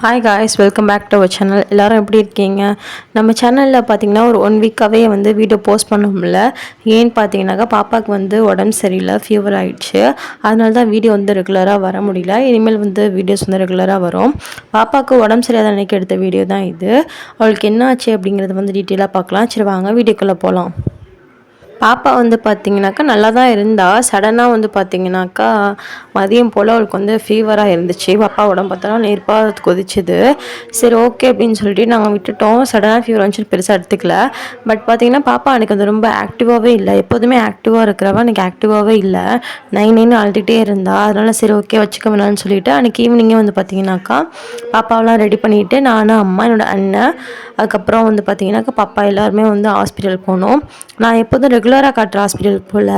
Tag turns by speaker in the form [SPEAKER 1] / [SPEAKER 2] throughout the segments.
[SPEAKER 1] Hi guys, welcome back to our channel. எல்லோரும் எப்படி இருக்கீங்க? நம்ம சேனலில் பார்த்தீங்கன்னா ஒரு 1 வீக்காகவே வீடியோ போஸ்ட் பண்ண முடியல. ஏன்னு பார்த்தீங்கன்னாக்கா பாப்பாவுக்கு உடம்பு சரியில்லை, ஃபீவர் ஆகிடுச்சு. அதனால தான் வீடியோ ரெகுலராக வர முடியல. இனிமேல் வீடியோஸ் ரெகுலராக வரும். பாப்பாவுக்கு உடம்பு சரியாத அன்றைக்கி எடுத்த வீடியோ தான் இது. அவளுக்கு என்ன ஆச்சு அப்படிங்கிறது டீட்டெயிலாக பார்க்கலாம். சரி வாங்க வீடியோக்குள்ளே போகலாம். பாப்பா பார்த்திங்கனாக்கா நல்லா தான் இருந்தா. சடனாக பார்த்திங்கனாக்கா மதியம் போல் அவளுக்கு ஃபீவராக இருந்துச்சு. பாப்பா உடம்பு பார்த்தோன்னா நெருப்பாக கொதிச்சுது. சரி ஓகே அப்படின்னு சொல்லிட்டு நாங்கள் விட்டுட்டோம். சடனாக ஃபீவர் வந்துச்சு, பெருசாக எடுத்துக்கல. பட் பார்த்திங்கன்னா பாப்பா எனக்கு ரொம்ப ஆக்டிவாகவே இல்லை. எப்போதுமே ஆக்டிவாக இருக்கிறவ அன்றைக்கி ஆக்டிவாகவே இல்லை. நைன்னு அழுதுகிட்டே இருந்தா. அதனால் சரி ஓகே வச்சுக்க வேணான்னு சொல்லிவிட்டு அன்றைக்கி ஈவினிங்கே பார்த்திங்கனாக்கா பாப்பாவெலாம் ரெடி பண்ணிவிட்டு நானும் அம்மா என்னோடய அண்ணன் அதுக்கப்புறம் பார்த்திங்கனாக்கா பாப்பா எல்லாருமே ஹாஸ்பிட்டல் போனோம். நான் எப்போதும் ரெகுலராக காட்டுற ஹாஸ்பிட்டலுக்கு போகல.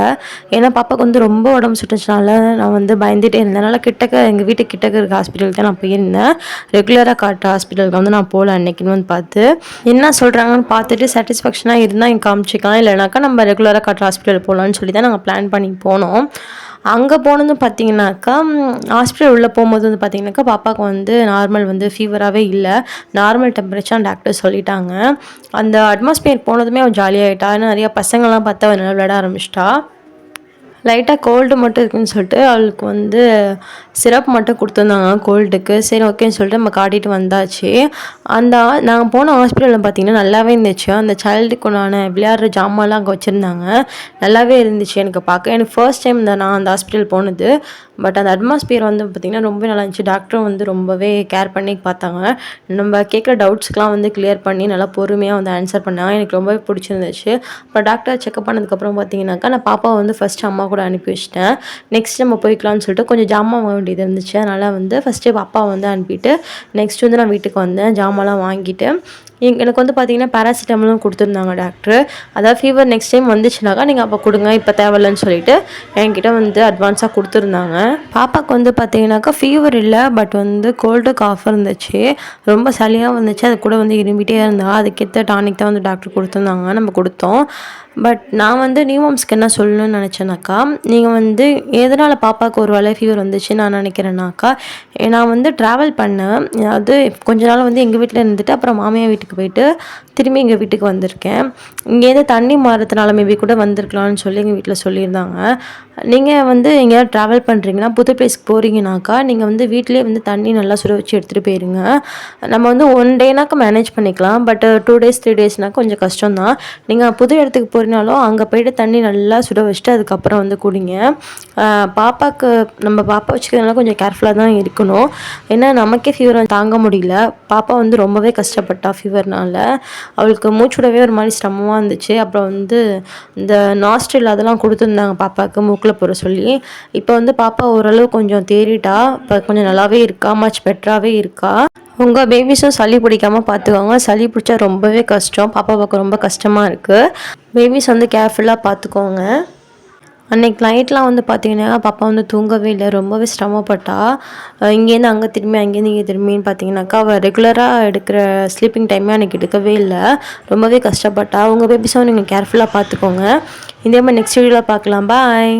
[SPEAKER 1] ஏன்னா பாப்பாவுக்கு ரொம்ப உடம்பு சுட்டுச்சனால நான் பயந்துகிட்டே இருந்தேன். அதனால் கிட்டக்க எங்கள் வீட்டுக்கு கிட்டக்க இருக்க ஹாஸ்பிட்டலுக்கு தான் நான் போயிருந்தேன். ரெகுலராக காட்டுற ஹாஸ்பிட்டலுக்கு நான் போகல அன்றைக்கின்னு பார்த்து என்ன சொல்கிறாங்கன்னு பார்த்துட்டு சாட்டிஸ்ஃபேக்ஷனாக இருந்தால் இங்கே காமிச்சிக்கலாம். இல்லைனாக்கா நம்ம ரெகுலராக காட்டுற ஹாஸ்பிட்டல் போகலான்னு சொல்லி தான் நாங்கள் பிளான் பண்ணி போனோம். அங்கே போனதும் பார்த்திங்கனாக்கா ஹாஸ்பிட்டல் உள்ளே போகும்போது பார்த்திங்கனாக்கா பாப்பாவுக்கு நார்மல் ஃபீவராகவே இல்லை, நார்மல் டெம்பரேச்சர் டாக்டர் சொல்லிட்டாங்க. அந்த அட்மாஸ்பியர் போனதுமே அவள் ஜாலியாகிட்டா. ஏன்னா நிறையா பசங்கள்லாம் பார்த்தா அவள் நல்லா விளையாட ஆரம்பிச்சிட்டா. லைட்டாக கோல்டு மட்டும் இருக்குதுன்னு சொல்லிட்டு அவளுக்கு சிரப் மட்டும் கொடுத்துருந்தாங்க கோல்டுக்கு. சரி ஓகேன்னு சொல்லிட்டு நம்ம காட்டிட்டு வந்தாச்சு. நாங்கள் போன ஹாஸ்பிட்டலில் பார்த்திங்கன்னா நல்லாவே இருந்துச்சு. அந்த சைல்டுக்கு உண்டான விளையாடுற ஜாமான்லாம் அங்கே வச்சுருந்தாங்க. நல்லாவே இருந்துச்சு எனக்கு பார்க்க. எனக்கு ஃபர்ஸ்ட் டைம் நான் அந்த ஹாஸ்பிட்டல் போனது. பட் அந்த அட்மாஸ்பியர் பார்த்திங்கன்னா ரொம்ப நல்லா இருந்துச்சு. டாக்டரும் ரொம்பவே கேர் பண்ணி பார்த்தாங்க. நம்ம கேட்குற டவுட்ஸ்க்கெலாம் கிளியர் பண்ணி நல்லா பொறுமையாக ஆன்சர் பண்ணாங்க. எனக்கு ரொம்பவே பிடிச்சிருந்துச்சு. அப்புறம் டாக்டர் செக்அப் பண்ணதுக்கப்புறம் பார்த்திங்கனாக்கா நான் பாப்பாவை ஃபஸ்ட்டு அம்மா கூட அனுப்பி வச்சிட்டேன். நெக்ஸ்ட் நம்ம போய்க்கலாம்னு சொல்லிட்டு கொஞ்சம் ஜாமான் வாங்க வேண்டியது இருந்துச்சு. அதனால் ஃபஸ்ட்டு பாப்பாவை அனுப்பிட்டு நெக்ஸ்ட் நான் வீட்டுக்கு வந்தேன். ஜாமான்லாம் வாங்கிட்டு எனக்கு பார்த்திங்கன்னா பேராசிட்டமலும் கொடுத்துருந்தாங்க டாக்டர். அதாவது ஃபீவர் நெக்ஸ்ட் டைம் வந்துச்சுனாக்கா நீங்கள் அப்போ கொடுங்க, இப்போ தேவையில்லைன்னு சொல்லிட்டு என்கிட்ட அட்வான்ஸாக கொடுத்துருந்தாங்க. பாப்பாவுக்கு பார்த்திங்கனாக்கா ஃபீவர் இல்லை, பட் கோல்டு காஃப் இருந்துச்சு. ரொம்ப சளியாக வந்துச்சு. அது கூட இரும்பிகிட்டே இருந்தா. அதுக்கேற்ற டானிக் தான் டாக்டர் கொடுத்துருந்தாங்க. நம்ம கொடுத்தோம். பட் நான் நியூமாம்ஸ்க்கு என்ன சொல்லணும்னு நினச்சேனாக்கா, நீங்கள் எதனால் பாப்பாவுக்கு ஒரு வேளை ஃபீவர் வந்துச்சு நான் நினைக்கிறேன்னாக்கா, நான் ட்ராவல் பண்ணேன். அது கொஞ்ச நாள் எங்கள் வீட்டில் இருந்துட்டு அப்புறம் மாமியார் வீட்டுக்கு போயிட்டு திரும்பி எங்கள் வீட்டுக்கு வந்திருக்கேன். இங்கேருந்து தண்ணி மாறுறதுனால மேபி கூட வந்திருக்கலாம்னு சொல்லி எங்கள் வீட்டில் சொல்லியிருந்தாங்க. நீங்கள் எங்கேயாவது ட்ராவல் பண்ணுறீங்கன்னா புது பிளேஸ்க்கு போகிறீங்கனாக்கா நீங்கள் வீட்டிலே தண்ணி நல்லா சுட வச்சு எடுத்துகிட்டு போயிருங்க. நம்ம 1 டேனாக்கா மேனேஜ் பண்ணிக்கலாம். பட் 2 டேஸ் 3 டேஸ்னால் கொஞ்சம் கஷ்டம் தான். நீங்கள் புது இடத்துக்கு போகிறீங்கனாலும் அங்கே போய்ட்டு தண்ணி நல்லா சுட வச்சுட்டு அதுக்கப்புறம் குடிங்க. பாப்பாவுக்கு நம்ம பாப்பா வச்சுக்கிறதுனால கொஞ்சம் கேர்ஃபுல்லாக தான் இருக்கணும். ஏன்னா நமக்கே ஃபீவர் தாங்க முடியல. பாப்பா ரொம்பவே கஷ்டப்பட்டா ஃபீவர்னால. அவளுக்கு மூச்சுடவே ஒரு மாதிரி சிரமமாக இருந்துச்சு. அப்புறம் இந்த நாஸ்ட்ரில் அதெல்லாம் கொடுத்துருந்தாங்க பாப்பாவுக்கு மூக்கில் போகிற சொல்லி. இப்போ பாப்பா ஓரளவு கொஞ்சம் தேறிட்டா. இப்போ கொஞ்சம் நல்லாவே இருக்கா, மச் பெட்டராகவே இருக்கா. உங்கள் பேபிஸும் சளி பிடிக்காமல் பார்த்துக்கோங்க. சளி பிடிச்சா ரொம்பவே கஷ்டம். பாப்பா பார்க்க ரொம்ப கஷ்டமாக இருக்குது. பேபிஸ் கேர்ஃபுல்லாக பார்த்துக்கோங்க. அன்றைக்கி நைட்லாம் பார்த்திங்கன்னா பாப்பா தூங்கவே இல்லை, ரொம்பவே சிரமப்பட்டா. இங்கேருந்து அங்கே திரும்பி அங்கேருந்து இங்கே திரும்பின்னு பார்த்திங்கனாக்கா அவள் ரெகுலராக எடுக்கிற ஸ்லீப்பிங் டைமே அன்றைக்கி எடுக்கவே இல்லை. ரொம்பவே கஷ்டப்பட்டா. உங்கள் பேபிஸும் நீங்கள் கேர்ஃபுல்லாக பார்த்துக்கோங்க. இதே மாதிரி நெக்ஸ்ட் வீடியோவில் பார்க்கலாம். பாய்.